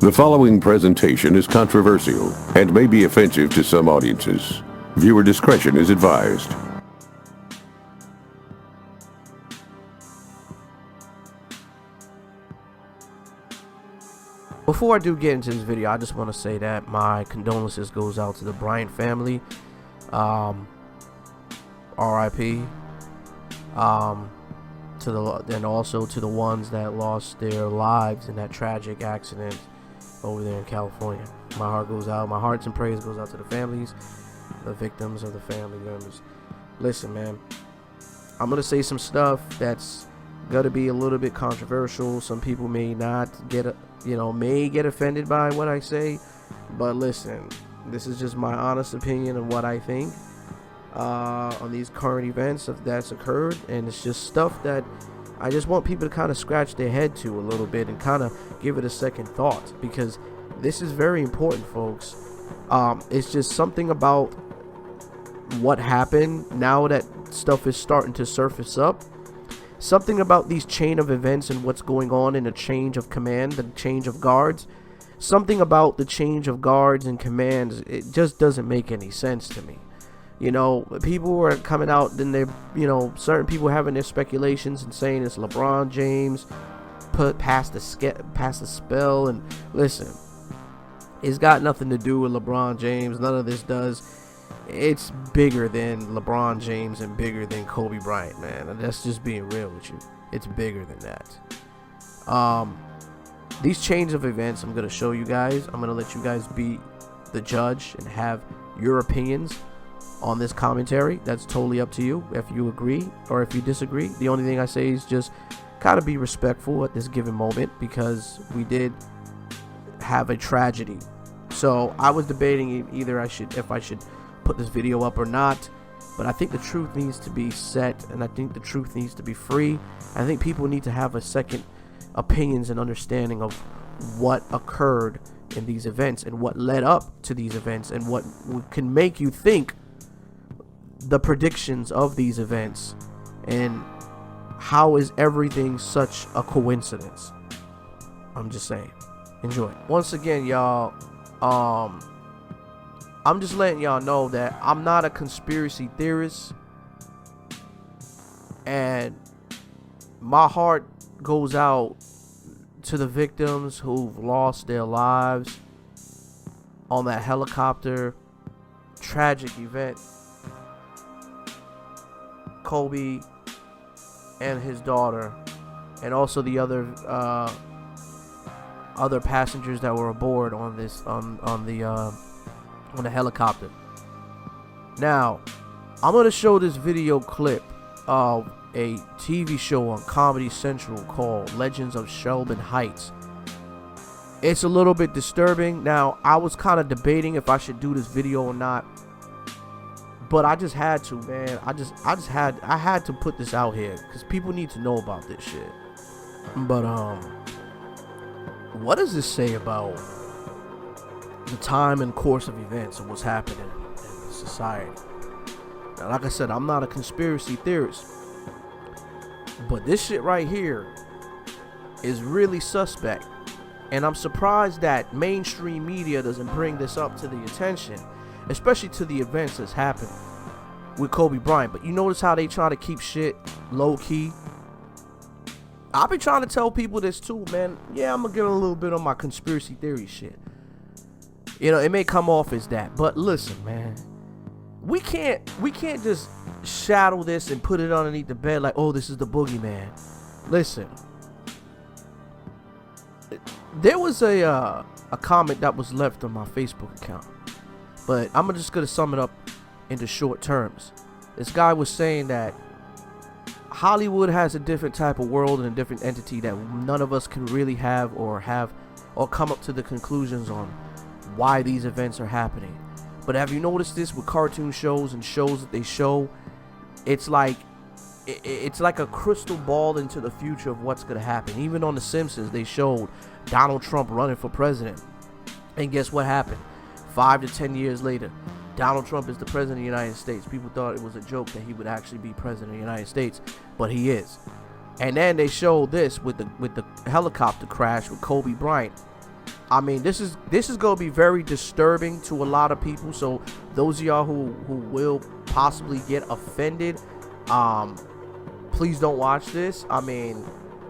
The following presentation is controversial and may be offensive to some audiences. Viewer discretion is advised. Before I do get into this video, I just want to say that my condolences goes out to the Bryant family. R.I.P. And also to the ones that lost their lives in that tragic accident over there in California. My heart goes out. My hearts and prayers goes out to the families, the victims of the family members. Listen, man, I'm gonna say some stuff that's gonna be a little bit controversial. Some people may not get may get offended by what I say, but listen, this is just my honest opinion of what I think on these current events that's occurred, and it's just stuff that I just want people to kind of scratch their head to a little bit and kind of give it a second thought, because this is very important, folks. It's just something about what happened now that stuff is starting to surface up. Something about these chain of events and what's going on in the change of command, the change of guards. Something about the change of guards and commands, it just doesn't make any sense to me. You know, people are coming out and they're, certain people having their speculations and saying it's LeBron James past the spell. And listen, it's got nothing to do with LeBron James. None of this does. It's bigger than LeBron James and bigger than Kobe Bryant, man. And that's just being real with you. It's bigger than that. These change of events, I'm going to show you guys. I'm going to let you guys be the judge and have your opinions on this commentary. That's totally up to you if you agree or if you disagree. The only thing I say is just kind of be respectful at this given moment, because we did have a tragedy. So I was debating either if I should put this video up or not, but I think the truth needs to be set, and I think the truth needs to be free. I think people need to have a second opinions and understanding of what occurred in these events and what led up to these events and what can make you think the predictions of these events, and how is everything such a coincidence. I'm just saying, enjoy. Once again, y'all, I'm just letting y'all know that I'm not a conspiracy theorist, and my heart goes out to the victims who've lost their lives on that helicopter tragic event. Kobe and his daughter, and also the other passengers that were aboard on this on the helicopter. Now, I'm going to show this video clip of a TV show on Comedy Central called Legends of Shelburne Heights. It's a little bit disturbing. Now, I was kind of debating if I should do this video or not, but I just had to, man. I had to put this out here because people need to know about this shit. But what does this say about the time and course of events and what's happening in society? Now, like I said, I'm not a conspiracy theorist, but this shit right here is really suspect, and I'm surprised that mainstream media doesn't bring this up to the attention, especially to the events that's happened with Kobe Bryant. But you notice how they try to keep shit low key. I've been trying to tell people this too, man. Yeah, I'm gonna get a little bit on my conspiracy theory shit. It may come off as that, but listen, man, we can't just shadow this and put it underneath the bed like, oh, this is the boogeyman. Listen, there was a comment that was left on my Facebook account, but I'm just gonna sum it up into short terms. This guy was saying that Hollywood has a different type of world and a different entity that none of us can really have or come up to the conclusions on why these events are happening. But have you noticed this with cartoon shows and shows that they show? It's like a crystal ball into the future of what's going to happen. Even on The Simpsons, they showed Donald Trump running for president. And guess what happened? 5 to 10 years later, Donald Trump is the president of the United States. People thought it was a joke that he would actually be president of the United States, but he is. And then they showed this with the helicopter crash with Kobe Bryant. I mean, this is gonna be very disturbing to a lot of people. So those of y'all who will possibly get offended, please don't watch this. I mean,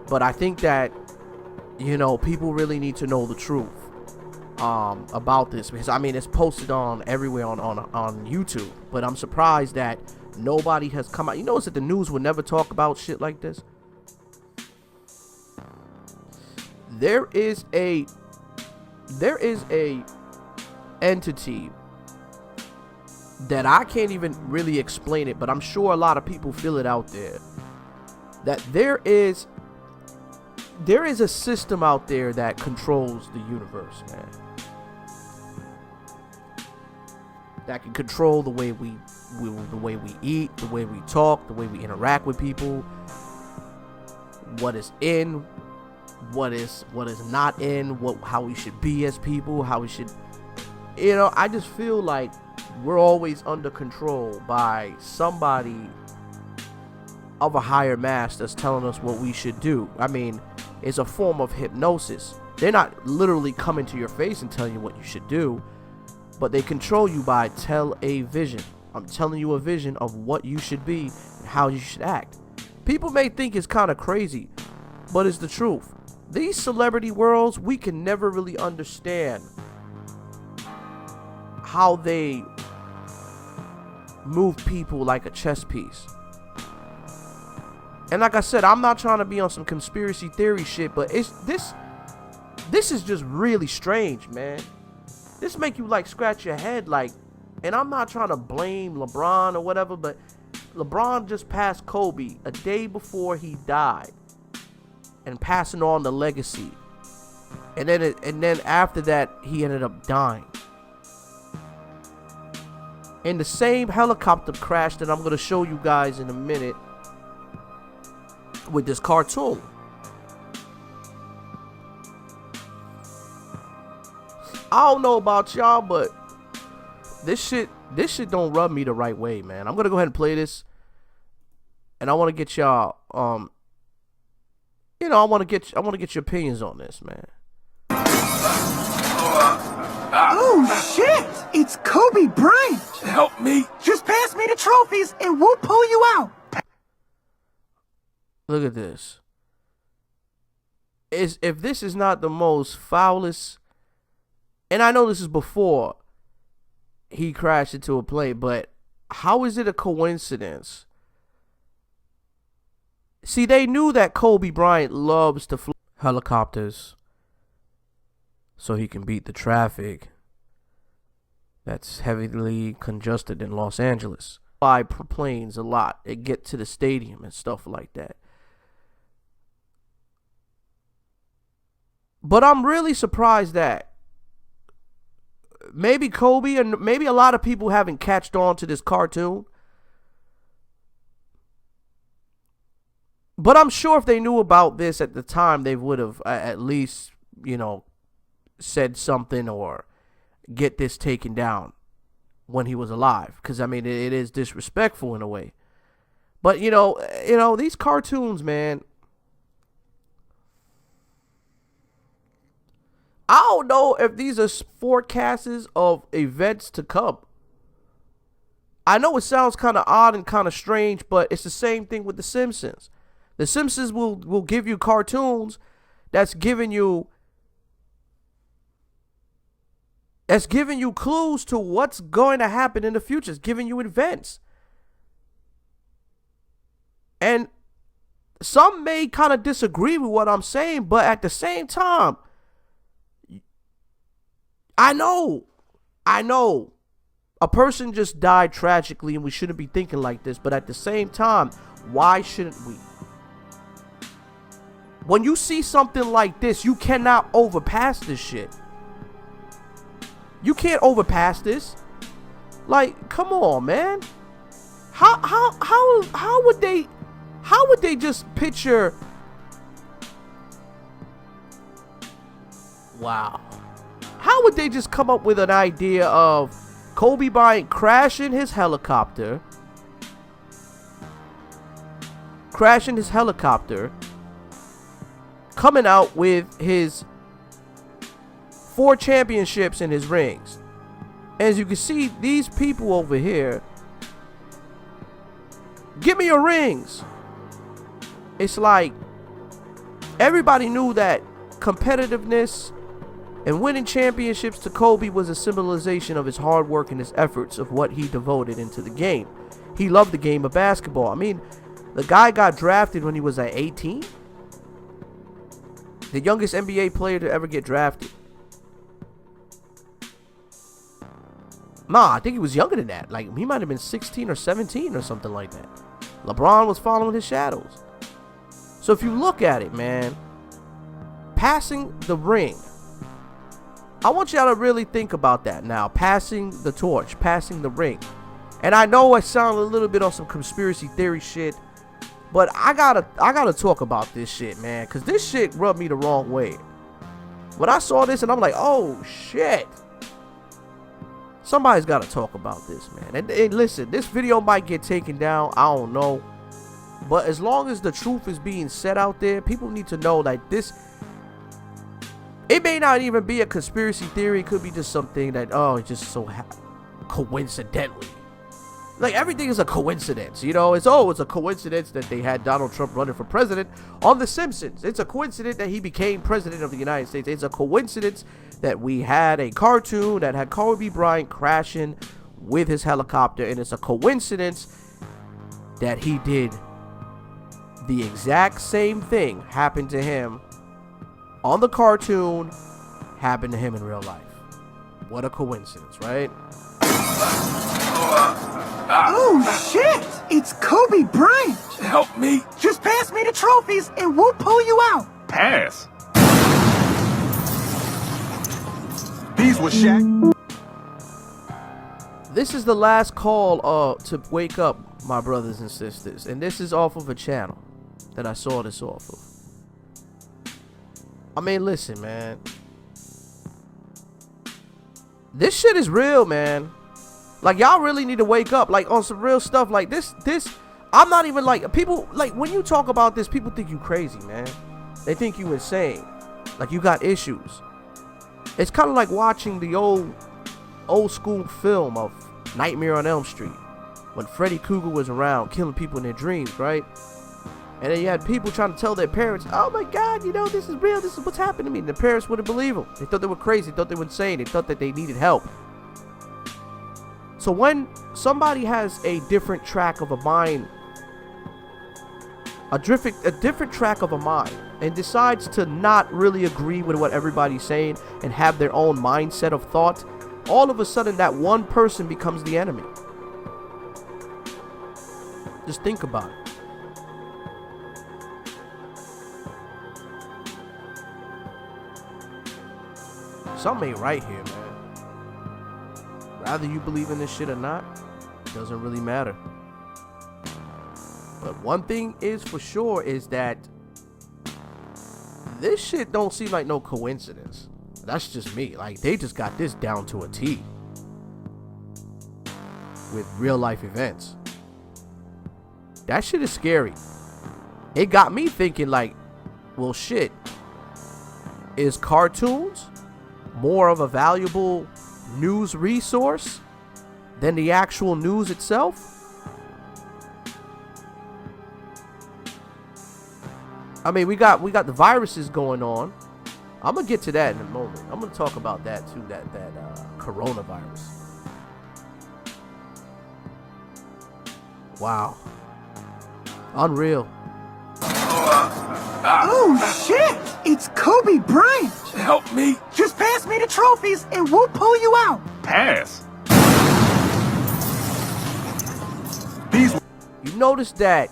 but I think that, you know, people really need to know the truth about this, because I mean, it's posted on everywhere on YouTube. But I'm surprised that nobody has come out. You notice that the news would never talk about shit like this. There is a entity that I can't even really explain it, but I'm sure a lot of people feel it out there, that there is a system out there that controls the universe, man. That can control the way we eat, the way we talk, the way we interact with people, what is in, what is not in, how we should be as people, how we should, you know. I just feel like we're always under control by somebody of a higher mass that's telling us what we should do. I mean, it's a form of hypnosis. They're not literally coming to your face and telling you what you should do, but they control you by television. I'm telling you a vision of what you should be and how you should act. People may think it's kind of crazy, but it's the truth. These celebrity worlds, we can never really understand how they move people like a chess piece. And like I said, I'm not trying to be on some conspiracy theory shit, but it's this is just really strange, man. This make you like scratch your head, like, and I'm not trying to blame LeBron or whatever, but LeBron just passed Kobe a day before he died, and passing on the legacy. And then after that, he ended up dying in the same helicopter crash that I'm gonna show you guys in a minute with this cartoon. I don't know about y'all, but this shit don't rub me the right way, man. I'm gonna go ahead and play this, and I want to get y'all, you know, I want to get your opinions on this, man. Oh shit! It's Kobe Bryant. Help me. Just pass me the trophies, and we'll pull you out. Look at this. If this is not the most foulest, and I know this is before he crashed into a plane, but how is it a coincidence? See, they knew that Kobe Bryant loves to fly helicopters so he can beat the traffic that's heavily congested in Los Angeles. Fly planes a lot and get to the stadium and stuff like that. But I'm really surprised that maybe Kobe and maybe a lot of people haven't catched on to this cartoon. But I'm sure if they knew about this at the time, they would have at least, you know, said something or get this taken down when he was alive. Because, I mean, it is disrespectful in a way. But, you know, these cartoons, man, I don't know if these are forecasts of events to come. I know it sounds kind of odd and kind of strange, but it's the same thing with The Simpsons. The Simpsons will give you cartoons that's giving you clues to what's going to happen in the future. It's giving you events. And some may kind of disagree with what I'm saying, but at the same time, I know a person just died tragically and we shouldn't be thinking like this, but at the same time, why shouldn't we? When you see something like this, you cannot overpass this shit. You can't overpass this. Like, come on, man. How would they just picture? Wow. How would they just come up with an idea of Kobe Bryant crashing his helicopter, coming out with his 4 championships in his rings. As you can see, these people over here, give me your rings. It's like everybody knew that competitiveness and winning championships to Kobe was a symbolization of his hard work and his efforts of what he devoted into the game. He loved the game of basketball. I mean, the guy got drafted when he was at 18. The youngest NBA player to ever get drafted. Nah, I think he was younger than that. Like, he might have been 16 or 17 or something like that. LeBron was following his shadows. So if you look at it, man, passing the ring, I want y'all to really think about that now. Passing the torch, passing the ring. And I know I sound a little bit on some conspiracy theory shit, but I gotta talk about this shit, man, because this shit rubbed me the wrong way. When I saw this and I'm like, oh shit. Somebody's got to talk about this, man. And listen, this video might get taken down. I don't know. But as long as the truth is being said out there, people need to know that this, it may not even be a conspiracy theory. It could be just something that, oh, it just so coincidentally. Like, everything is a coincidence, you know? It's a coincidence that they had Donald Trump running for president on The Simpsons. It's a coincidence that he became president of the United States. It's a coincidence that we had a cartoon that had Kobe Bryant crashing with his helicopter. And it's a coincidence that he did the exact same thing happened to him on the cartoon, happened to him in real life. What a coincidence, right? Oh shit! It's Kobe Bryant! Help me. Just pass me the trophies and we'll pull you out! Pass. These were Shaq. This is the last call to wake up, my brothers and sisters. And this is off of a channel that I saw this off of. I mean, listen, man. This shit is real, man. Like, y'all really need to wake up, like, on some real stuff. Like, this, I'm not even, like, people, like, when you talk about this, people think you crazy, man. They think you insane. Like, you got issues. It's kind of like watching the old school film of Nightmare on Elm Street, when Freddy Krueger was around, killing people in their dreams, right? And then you had people trying to tell their parents, oh my God, you know, this is real, this is what's happened to me. And the parents wouldn't believe them. They thought they were crazy, they thought they were insane, they thought that they needed help. So when somebody has a different track of a mind, a different track of a mind, and decides to not really agree with what everybody's saying and have their own mindset of thought, all of a sudden that one person becomes the enemy. Just think about it. Something ain't right here, man. Rather you believe in this shit or not, doesn't really matter. But one thing is for sure is that this shit don't seem like no coincidence. That's just me. Like, they just got this down to a T with real life events. That shit is scary. It got me thinking, like, well, shit, is cartoons more of a valuable news resource than the actual news itself? I mean, we got the viruses going on. I'm gonna get to that in a moment. I'm gonna talk about that too, that coronavirus. Wow. Unreal. Oh shit! It's Kobe Bryant! Help me. Just pass me the trophies and we'll pull you out! Pass. These. You notice that,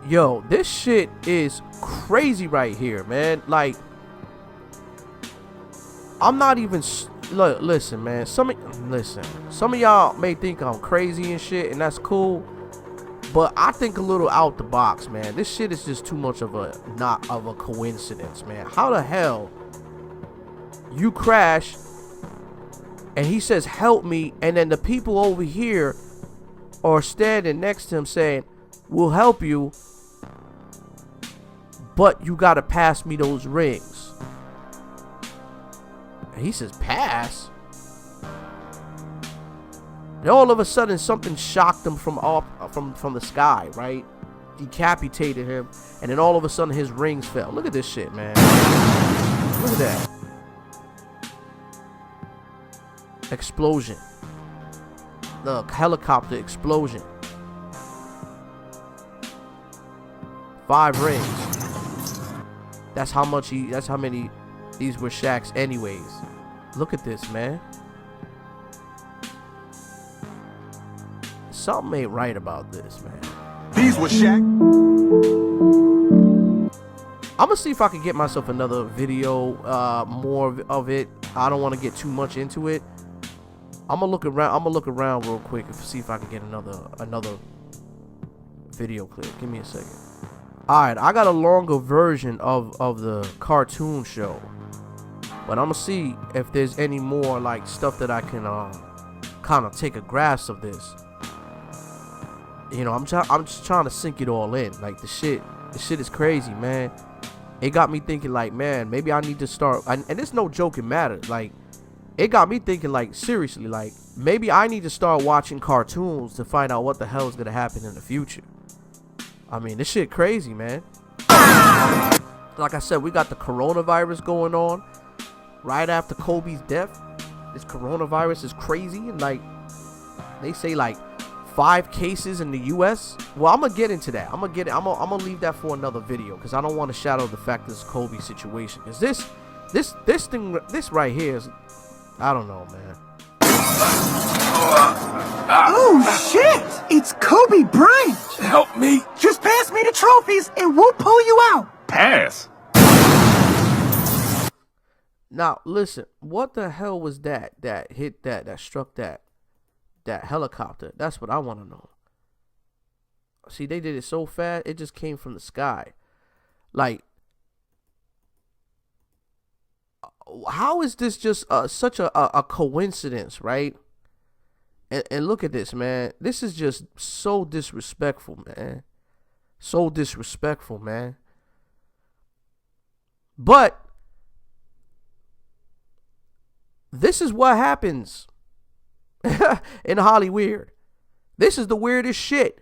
yo, this shit is crazy right here, man. Like, I'm not even look, listen, man. Some of y'all may think I'm crazy and shit, and that's cool, but I think a little out the box, man. This shit is just too much of a not of a coincidence, man. How the hell you crash and he says help me, and then the people over here are standing next to him saying we'll help you, but you gotta pass me those rings. And he says, pass? And all of a sudden, something shocked him from the sky, right? Decapitated him. And then all of a sudden, his rings fell. Look at this shit, man. Look at that. Explosion. The helicopter explosion. 5 rings. That's how many these were Shaq's anyways. Look at this, man. Something ain't right about this, man. These were Shaq. I'm gonna see if I can get myself another video, more of it. I don't want to get too much into it. I'm gonna look around real quick and see if I can get another video clip. Give me a second. Alright, I got a longer version of the cartoon show, but I'm gonna see if there's any more like stuff that I can kind of take a grasp of this. You know, I'm just trying to sink it all in. Like the shit is crazy, man. It got me thinking like, man, maybe I need to start, and it's no joking matter. Like, it got me thinking like, seriously, like maybe I need to start watching cartoons to find out what the hell is gonna happen in the future. I mean, this shit crazy, man. Like I said, we got the coronavirus going on right after Kobe's death. This coronavirus is crazy, and like they say, like 5 cases in the U.S. Well, I'm gonna get into that. I'm gonna leave that for another video because I don't want to shadow the fact this Kobe situation. Because this right here is, I don't know, man. Oh shit! It's Kobe Bryant! Help me. Just pass me the trophies and we'll pull you out! Pass. Now listen, what the hell was that hit that struck that helicopter? That's what I want to know. See, they did it so fast, it just came from the sky. Like, how is this just such a coincidence, right? And look at this, man. This is just so disrespectful, man. So disrespectful, man. But this is what happens in Hollyweird. This is the weirdest shit.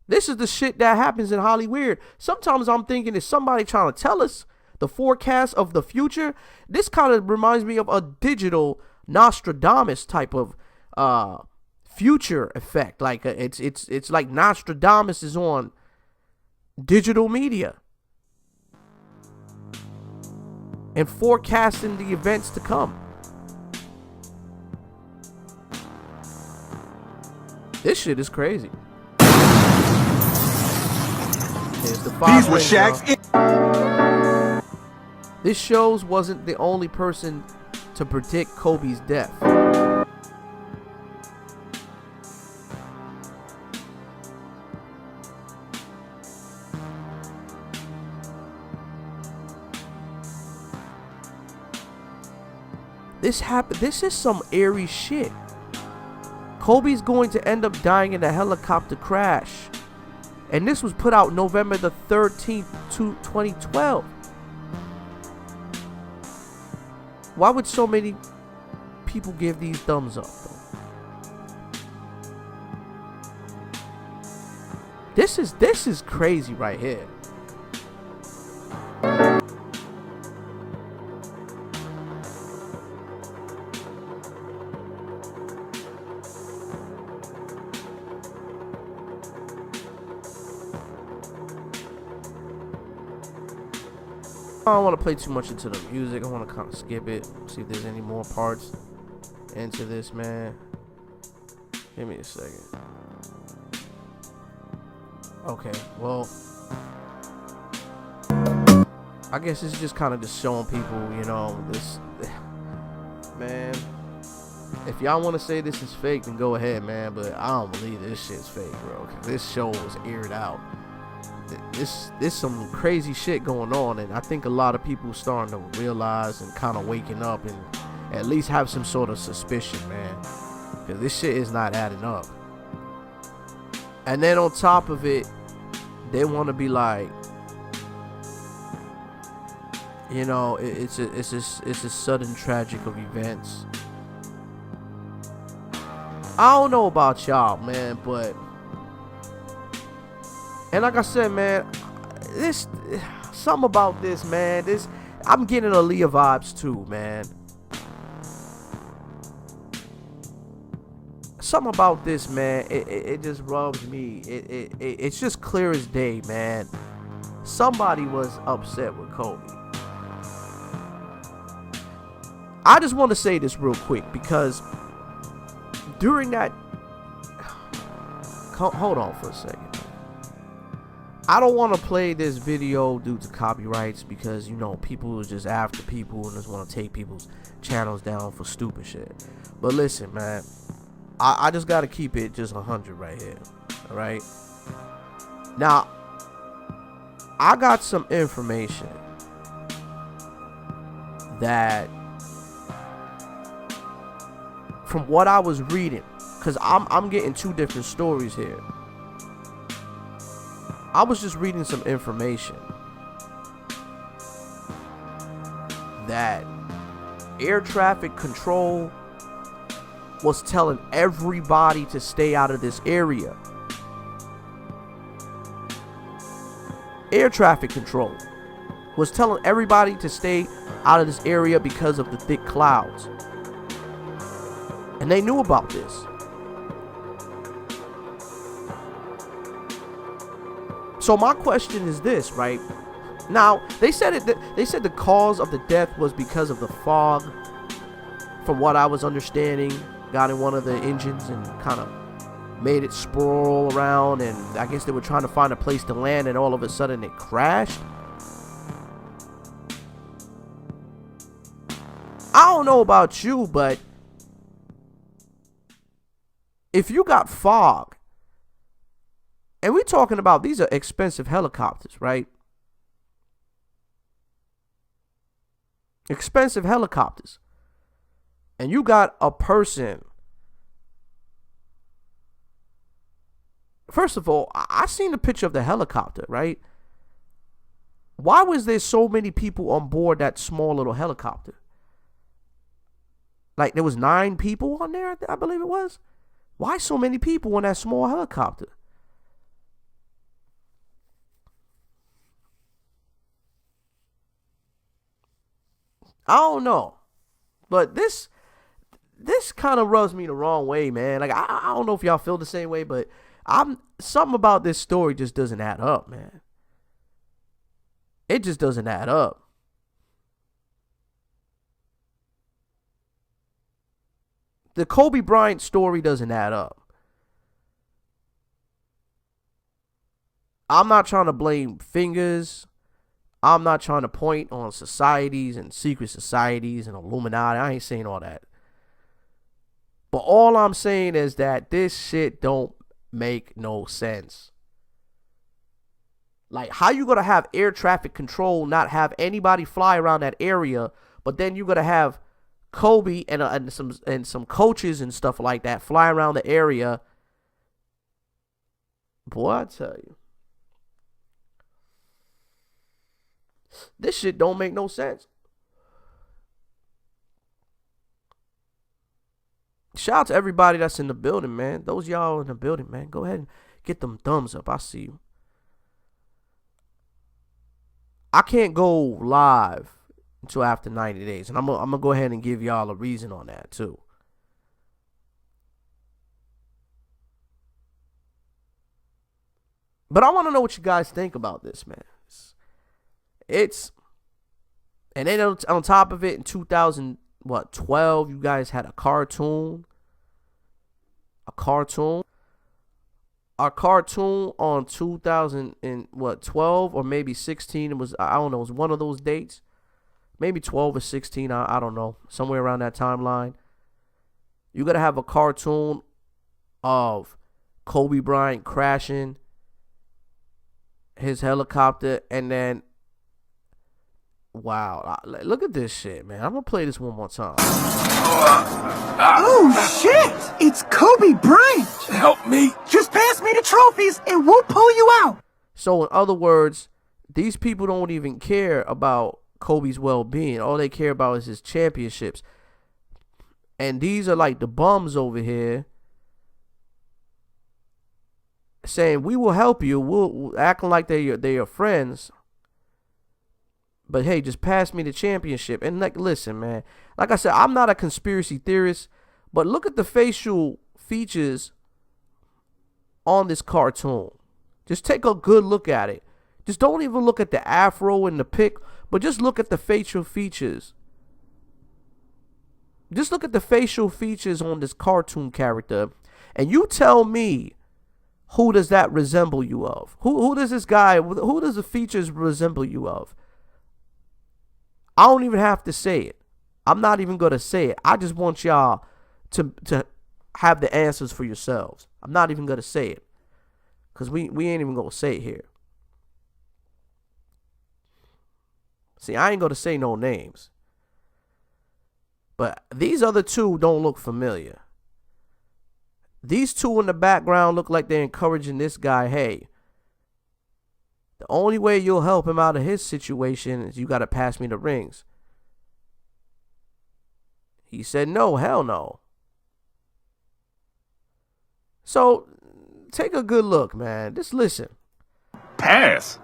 This is the shit that happens in Hollyweird. Sometimes I'm thinking, is somebody trying to tell us the forecast of the future? This kind of reminds me of a digital Nostradamus type of future effect. Like it's like Nostradamus is on digital media and forecasting the events to come. This shit is crazy. Here's the 5 These were rings, Shaq's. This shows wasn't the only person to predict Kobe's death. This happened. This is some eerie shit. Kobe's going to end up dying in a helicopter crash. And this was put out November the 13th, 2012. Why would so many people give these thumbs up, though? This is crazy right here. I don't want to play too much into the music. I want to kind of skip it, see if there's any more parts into this, man. Give me a second. Okay, well, I guess it's just kind of just showing people, you know, this, man. If y'all want to say this is fake, then go ahead, man. But I don't believe this shit's fake, bro. 'Cause this show was aired out. This some crazy shit going on, and I think a lot of people starting to realize and kind of waking up and at least have some sort of suspicion, man, because this shit is not adding up. And then on top of it, they want to be like, You know, it's a sudden tragic of events. I don't know about y'all, man, but, and like I said, man, this, something about this, man, I'm getting Aaliyah vibes too, man. Something about this, man, it just rubs me. It's just clear as day, man. Somebody was upset with Kobe. I just want to say this real quick because during that, hold on for a second. I don't want to play this video due to copyrights because, you know, people are just after people and just want to take people's channels down for stupid shit. But listen, man, I just got to keep it just 100 right here. All right. Now, I got some information that, from what I was reading, because I'm getting two different stories here. I was just reading some information that air traffic control was telling everybody to stay out of this area. Air traffic control was telling everybody to stay out of this area because of the thick clouds. And they knew about this. So my question is this, right? Now, they said the cause of the death was because of the fog. From what I was understanding, got in one of the engines and kind of made it sprawl around, and I guess they were trying to find a place to land, and all of a sudden it crashed. I don't know about you, but if you got fog, and we're talking about, these are expensive helicopters, right? Expensive helicopters. And you got a person. First of all, I seen the picture of the helicopter, right? Why was there so many people on board that small little helicopter? Like, there was 9 people on there, I believe it was. Why so many people on that small helicopter? I don't know. But this kind of rubs me the wrong way, man. Like, I don't know if y'all feel the same way, but something about this story just doesn't add up, man. It just doesn't add up. The Kobe Bryant story doesn't add up. I'm not trying to blame fingers. I'm not trying to point on societies and secret societies and Illuminati. I ain't saying all that. But all I'm saying is that this shit don't make no sense. Like, how you gonna have air traffic control, not have anybody fly around that area, but then you're gonna have Kobe and some coaches and stuff like that fly around the area? Boy, I tell you, this shit don't make no sense. Shout out to everybody that's in the building, man. Those y'all in the building, man, go ahead and get them thumbs up. I see you. I can't go live until after 90 days. And I'm gonna go ahead and give y'all a reason on that too. But I want to know what you guys think about this, man. And then on top of it, in 2012, you guys had a cartoon on 2012 or maybe 16. It was, I don't know, it was one of those dates, maybe 12 or 16. I don't know, somewhere around that timeline. You gotta have a cartoon of Kobe Bryant crashing his helicopter, and then, wow, look at this shit, man. I'm gonna play this one more time. Oh shit! It's Kobe Bryant! Help me! Just pass me the trophies and we'll pull you out! So in other words, these people don't even care about Kobe's well-being. All they care about is his championships. And these are like the bums over here saying, we will help you. We'll acting like they're your friends. But hey, just pass me the championship. And like, listen, man. Like I said, I'm not a conspiracy theorist, but look at the facial features on this cartoon. Just take a good look at it. Just don't even look at the afro and the pic, but just look at the facial features. Just look at the facial features on this cartoon character, and you tell me, who does that resemble you of? Who does this guy, who does the features resemble you of? I don't even have to say it. I'm not even going to say it. I just want y'all to have the answers for yourselves. I'm not even going to say it. Because we ain't even going to say it here. See, I ain't going to say no names. But these other two don't look familiar. These two in the background look like they're encouraging this guy, hey, the only way you'll help him out of his situation is you got to pass me the rings. He said, no, hell no. So, take a good look, man. Just listen. Pass.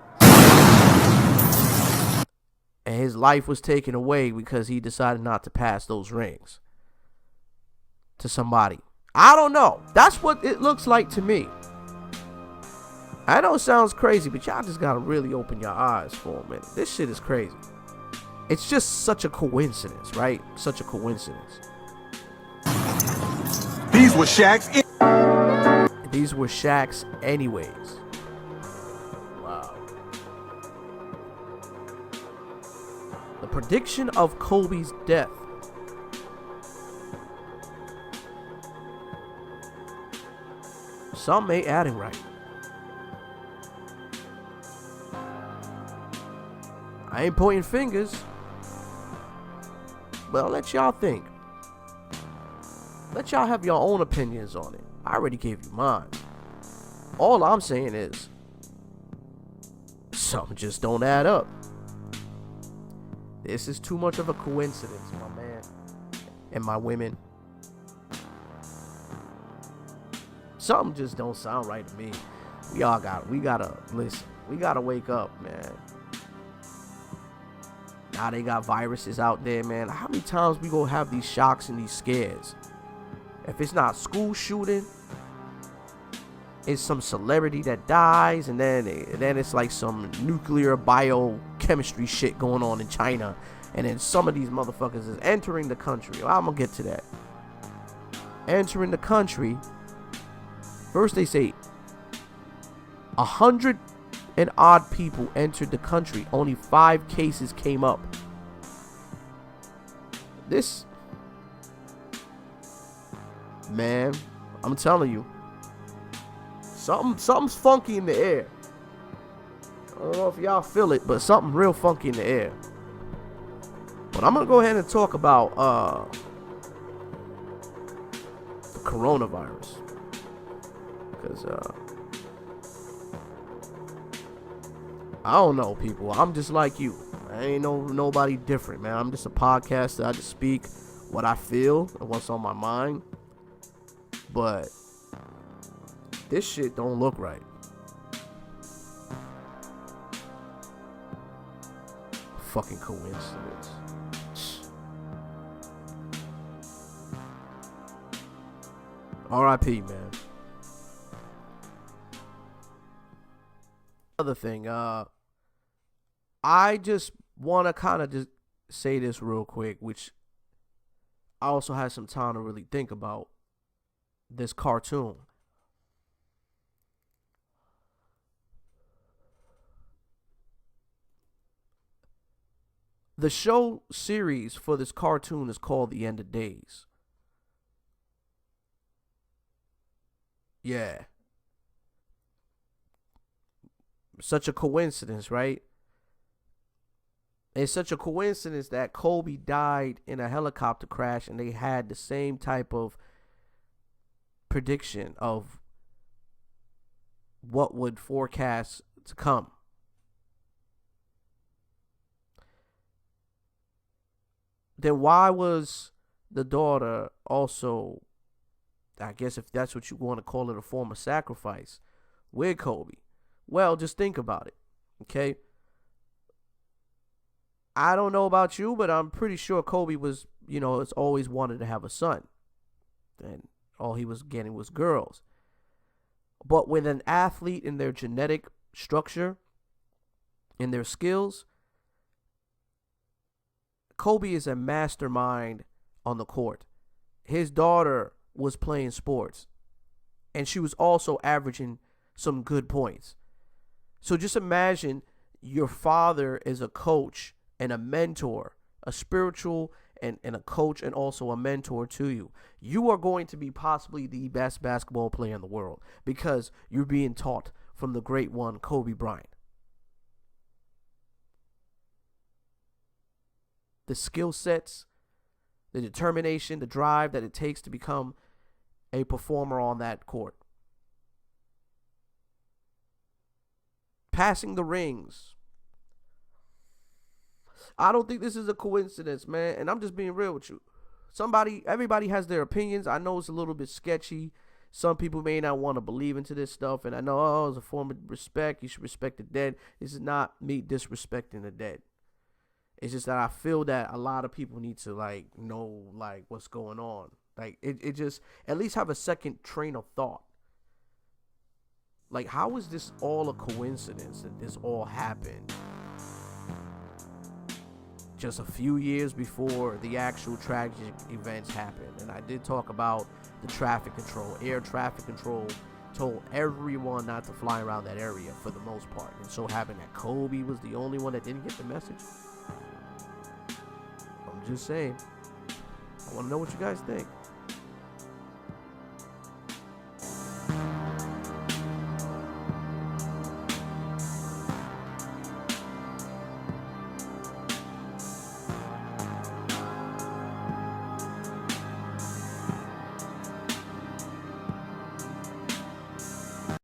And his life was taken away because he decided not to pass those rings to somebody. I don't know. That's what it looks like to me. I know it sounds crazy, but y'all just gotta really open your eyes for a minute. This shit is crazy. It's just such a coincidence, right? Such a coincidence. These were Shaq's. These were Shaq's anyways. Wow. The prediction of Kobe's death. Some ain't adding right. I ain't pointing fingers, but I'll let y'all think. Let y'all have your own opinions on it. I already gave you mine. All I'm saying is, something just don't add up. This is too much of a coincidence, my man and my women. Something just don't sound right to me. We gotta listen. We gotta wake up, man. Now they got viruses out there, man. How many times we gonna have these shocks and these scares? If it's not school shooting, it's some celebrity that dies, and then it's like some nuclear biochemistry shit going on in China, and then some of these motherfuckers is entering the country. Well, I'm gonna get to that. Entering the country. First they say 100 and odd people entered the country. Only 5 cases came up. This, man, I'm telling you, something's funky in the air. I don't know if y'all feel it, but something real funky in the air. But I'm gonna go ahead and talk about the coronavirus, because I don't know, people. I'm just like you. I ain't nobody different, man. I'm just a podcaster. I just speak what I feel and what's on my mind. But this shit don't look right. Fucking coincidence. R.I.P., man. Other thing, I just want to kind of just say this real quick, which I also had some time to really think about this cartoon. The show series for this cartoon is called The End of Days. Yeah. Such a coincidence, right? It's such a coincidence that Kobe died in a helicopter crash, and they had the same type of prediction of what would forecast to come. then why was the daughter also, I guess if that's what you want to call it, a form of sacrifice with Kobe? Well, just think about it, okay? I don't know about you, but I'm pretty sure Kobe was, has always wanted to have a son. And all he was getting was girls. But with an athlete in their genetic structure, in their skills, Kobe is a mastermind on the court. His daughter was playing sports, and she was also averaging some good points. So just imagine your father is a coach and a mentor, a spiritual and a coach and also a mentor to you. You are going to be possibly the best basketball player in the world because you're being taught from the great one, Kobe Bryant. The skill sets, the determination, the drive that it takes to become a performer on that court. Passing the rings. I don't think this is a coincidence, man. And I'm just being real with you. Everybody has their opinions. I know it's a little bit sketchy. Some people may not want to believe into this stuff. And I know, it's a form of respect. You should respect the dead. This is not me disrespecting the dead. It's just that I feel that a lot of people need to know what's going on. It just at least have a second train of thought. How is this all a coincidence that this all happened just a few years before the actual tragic events happened? And I did talk about the traffic control. Air traffic control told everyone not to fly around that area for the most part. And so happened that Kobe was the only one that didn't get the message. I'm just saying. I want to know what you guys think.